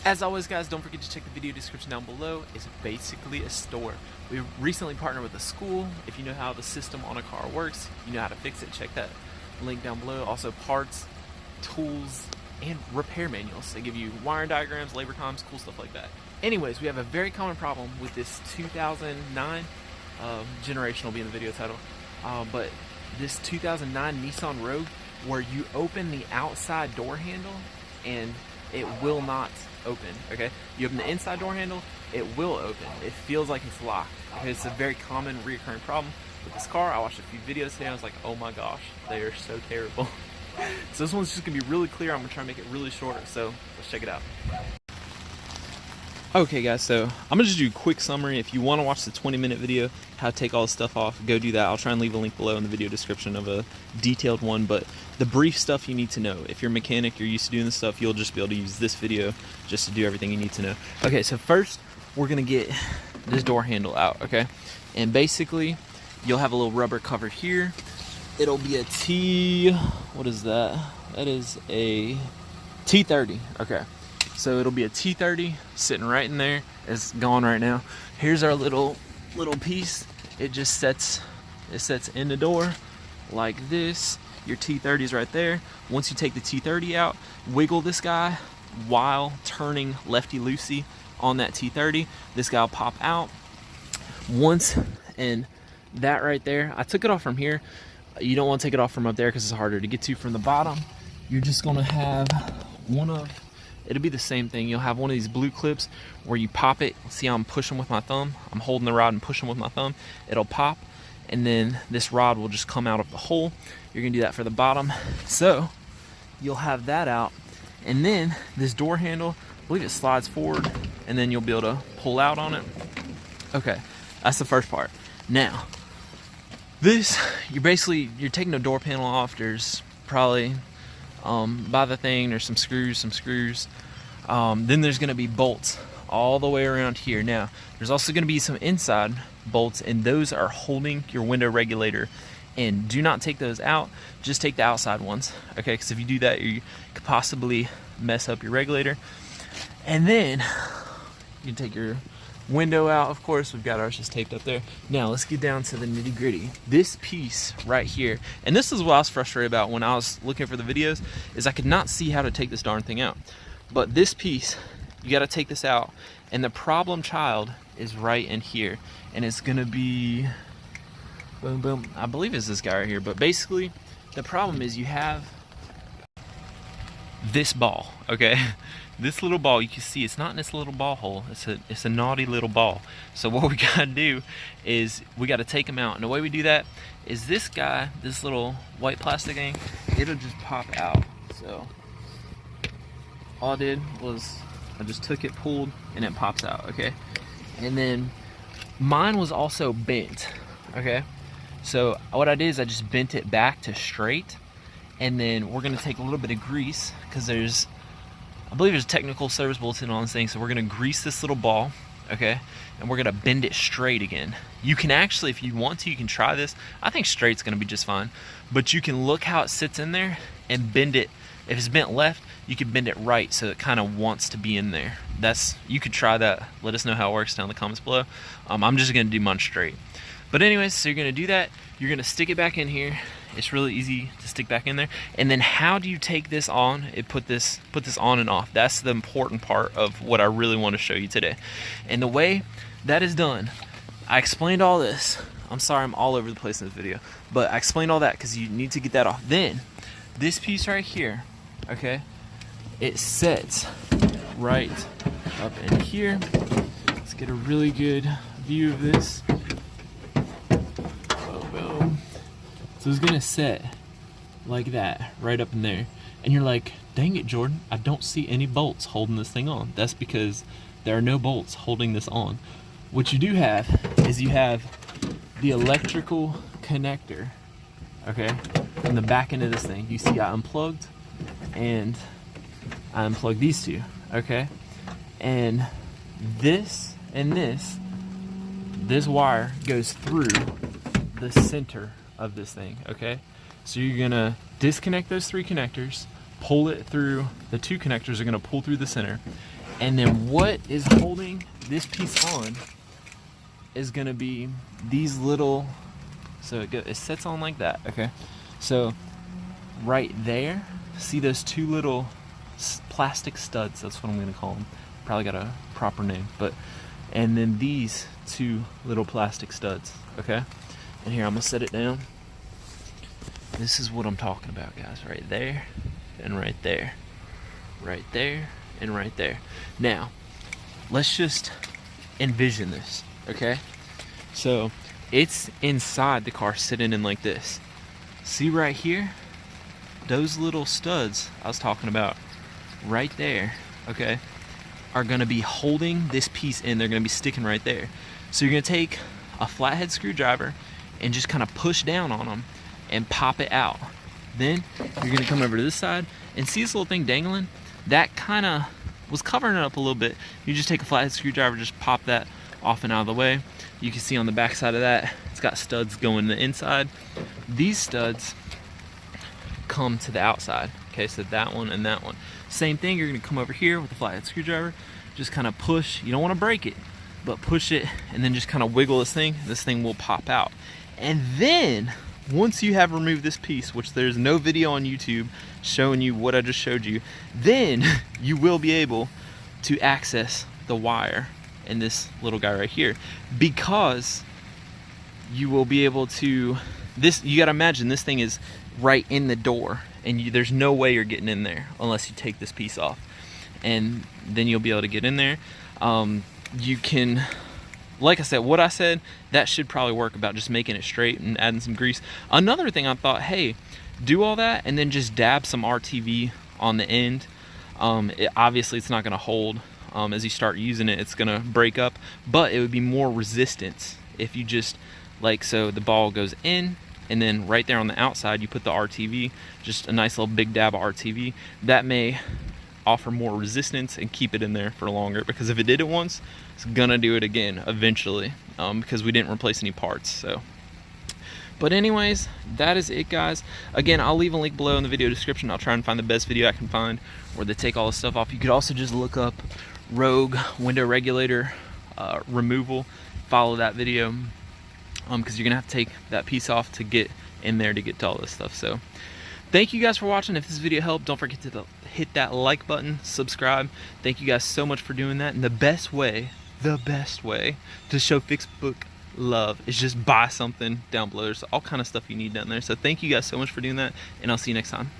As always, guys, don't forget to check the video description down below. It's basically a store. We recently partnered with a school. If you know how the system on a car works, you know how to fix it, check that link down below. Also parts, tools, and repair manuals. They give you wiring diagrams, labor comms, cool stuff like that. Anyways, we have a very common problem with this 2009 generation will be in the video title, but this 2009 Nissan Rogue, where you open the outside door handle and it will not open. Okay, you open the inside door handle, it will open. It feels like it's locked. Okay, it's a very common reoccurring problem with this car. I watched a few videos today. I was like, oh my gosh, they are so terrible. So this one's just gonna be really clear. I'm gonna try and make it really short, so let's check it out. Okay guys, so I'm gonna just do a quick summary. If you want to watch the 20-minute video how to take all this stuff off, go do that. I'll try and leave a link below in the video description of a detailed one, but the brief stuff you need to know. If you're a mechanic, you're used to doing this stuff, you'll just be able to use this video just to do everything you need to know. Okay, so first we're gonna get this door handle out, okay? And basically you'll have a little rubber cover here. It'll be a what is that? That is a T30, okay. So it'll be a T30 sitting right in there. It's gone right now. Here's our little piece. It just sets in the door like this. Your T30 is right there. Once you take the T30 out, wiggle this guy while turning lefty-loosey on that T30. This guy will pop out. And that right there, I took it off from here. You don't want to take it off from up there because it's harder to get to from the bottom. You're just gonna have it'll be the same thing. You'll have one of these blue clips where you pop it. See how I'm pushing with my thumb? I'm holding the rod and pushing with my thumb. It'll pop, and then this rod will just come out of the hole. You're gonna do that for the bottom. So you'll have that out, and then this door handle, I believe it slides forward, and then you'll be able to pull out on it. Okay, that's the first part. Now, this, you're taking the door panel off. There's probably by the thing, there's some screws. Then there's going to be bolts all the way around here. Now, there's also going to be some inside bolts, and those are holding your window regulator in. Do not take those out, just take the outside ones, okay? Because if you do that, you could possibly mess up your regulator. And then you take your window out. Of course, we've got ours just taped up there. Now let's get down to the nitty gritty. This piece right here, and this is what I was frustrated about when I was looking for the videos, is I could not see how to take this darn thing out. But this piece, you got to take this out, and the problem child is right in here, and it's gonna be boom boom, I believe it's this guy right here. But basically the problem is you have this ball, okay? This little ball, you can see it's not in this little ball hole. It's a naughty little ball. So what we gotta do is we gotta take them out. And the way we do that is this guy, this little white plastic thing, it'll just pop out. So all I did was I just took it, pulled, and it pops out, okay? And then mine was also bent, okay? So what I did is I just bent it back to straight. And then we're gonna take a little bit of grease, because I believe there's a technical service bulletin on this thing, so we're gonna grease this little ball, okay? And we're gonna bend it straight again. You can actually, if you want to, you can try this. I think straight's gonna be just fine, but you can look how it sits in there and bend it. If it's bent left, you can bend it right so it kind of wants to be in there. You could try that. Let us know how it works down in the comments below. I'm just gonna do mine straight. But anyways, so you're gonna do that. You're gonna stick it back in here. It's really easy to stick back in there. And then how do you take this on? Put this on and off. That's the important part of what I really want to show you today. And the way that is done, I explained all this. I'm sorry I'm all over the place in this video, but I explained all that because you need to get that off. Then this piece right here, okay, it sets right up in here. Let's get a really good view of this. So it's gonna set like that right up in there, and you're like, dang it, Jordan, I don't see any bolts holding this thing on. That's because there are no bolts holding this on. What you do have is you have the electrical connector, okay, in the back end of this thing. You see I unplugged, and I unplugged these two, okay, and this wire goes through the center of this thing, okay? So you're gonna disconnect those three connectors, pull it through, the two connectors are gonna pull through the center, And then what is holding this piece on is gonna be these little, so it sets on like that, okay? So right there, see those two little plastic studs, that's what I'm gonna call them. Probably got a proper name, but, and then these two little plastic studs, okay? And here, I'm gonna set it down. This is what I'm talking about, guys, right there and right there. Right there and right there. Now, let's just envision this, okay? So, it's inside the car sitting in like this. See right here? Those little studs I was talking about right there, okay, are gonna be holding this piece in. They're gonna be sticking right there. So you're gonna take a flathead screwdriver and just kind of push down on them and pop it out. Then you're gonna come over to this side and see this little thing dangling? That kind of was covering it up a little bit. You just take a flathead screwdriver, just pop that off and out of the way. You can see on the back side of that, it's got studs going to the inside. These studs come to the outside. Okay, so that one and that one. Same thing, you're gonna come over here with a flathead screwdriver, just kind of push. You don't want to break it, but push it and then just kind of wiggle this thing. This thing will pop out. And then, once you have removed this piece, which there's no video on YouTube showing you what I just showed you, then you will be able to access the wire in this little guy right here, because you will be able to, this, you gotta imagine this thing is right in the door, and there's no way you're getting in there unless you take this piece off, and then you'll be able to get in there. You can, like I said, what I said, that should probably work, about just making it straight and adding some grease. Another thing I thought, hey, do all that and then just dab some RTV on the end. Obviously it's not gonna hold. As you start using it, it's gonna break up, but it would be more resistance if you just, like, so the ball goes in, and then right there on the outside you put the RTV, just a nice little big dab of RTV. That may offer more resistance and keep it in there for longer, because if it did it once, it's gonna do it again eventually, because we didn't replace any parts. So, but anyways, that is it, guys. Again, I'll leave a link below in the video description. I'll try and find the best video I can find where they take all this stuff off. You could also just look up Rogue window regulator removal, follow that video, because you're gonna have to take that piece off to get in there to get to all this stuff. So thank you guys for watching. If this video helped, don't forget to hit that like button, subscribe. Thank you guys so much for doing that. And the best way to show Fixbook love is just buy something down below. There's all kind of stuff you need down there. So thank you guys so much for doing that, and I'll see you next time.